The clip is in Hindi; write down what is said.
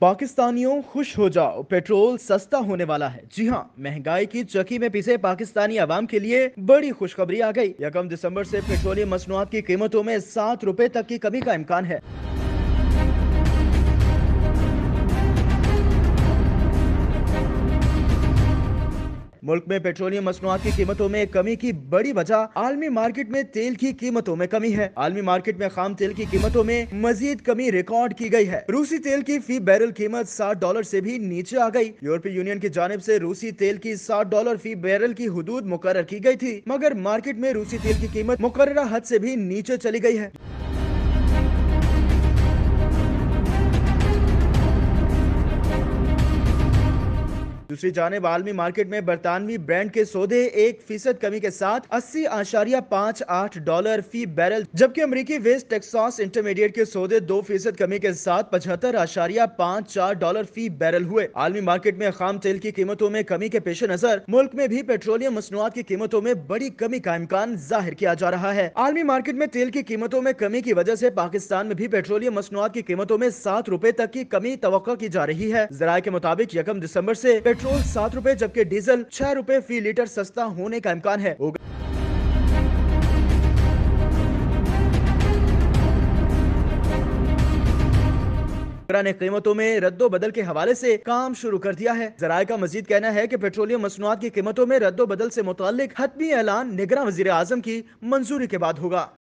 पाकिस्तानियों खुश हो जाओ, पेट्रोल सस्ता होने वाला है। जी हां, महंगाई की चक्की में पिसे पाकिस्तानी आवाम के लिए बड़ी खुशखबरी आ गई। 1 दिसंबर से पेट्रोलियम मसनूआत की कीमतों में 7 रुपए तक की कमी का इम्कान है। मुल्क में पेट्रोलियम मसनूआत की कीमतों में कमी की बड़ी वजह आलमी मार्केट में तेल की कीमतों में कमी है। आलमी मार्केट में खाम तेल की कीमतों में मजीद कमी रिकॉर्ड की गई है। रूसी तेल की फी बैरल कीमत $60 से भी नीचे आ गई। यूरोपीय यूनियन की जानिब से रूसी तेल की $60 फी बैरल की हुदूद मुकर्रर की गई थी, मगर मार्केट में रूसी तेल की कीमत मुकर्ररा हद से भी नीचे चली गई है। दूसरी जानिब आलमी मार्केट में बरतानवी ब्रांड के सौदे 1% कमी के साथ $80.58 फी बैरल, जबकि अमरीकी वेस्ट टेक्सास इंटरमीडिएट के सौदे 2% कमी के साथ $75.54 फी बैरल हुए। आलमी मार्केट में खाम तेल की कीमतों में कमी के पेश नजर मुल्क में भी पेट्रोलियम मसनूआत की कीमतों में बड़ी कमी का इम्कान जाहिर किया जा रहा है। आलमी मार्केट में तेल की कीमतों में कमी की वजह से पाकिस्तान में भी पेट्रोलियम मसनूआत की कीमतों में 7 रुपए तक की कमी तवक्को की जा रही है। जराये के मुताबिक 1 दिसंबर से पेट्रोल 7 रुपए जबकि डीजल 6 रुपए फी लीटर सस्ता होने का इम्कान है। ने कीमतों में रद्दो बदल के हवाले से काम शुरू कर दिया है। जराये का मजीद कहना है कि पेट्रोलियम मसनूआत की कीमतों में रद्दो बदल से मुताल्लिक हतमी ऐलान निगरान वजीर आजम की मंजूरी के बाद होगा।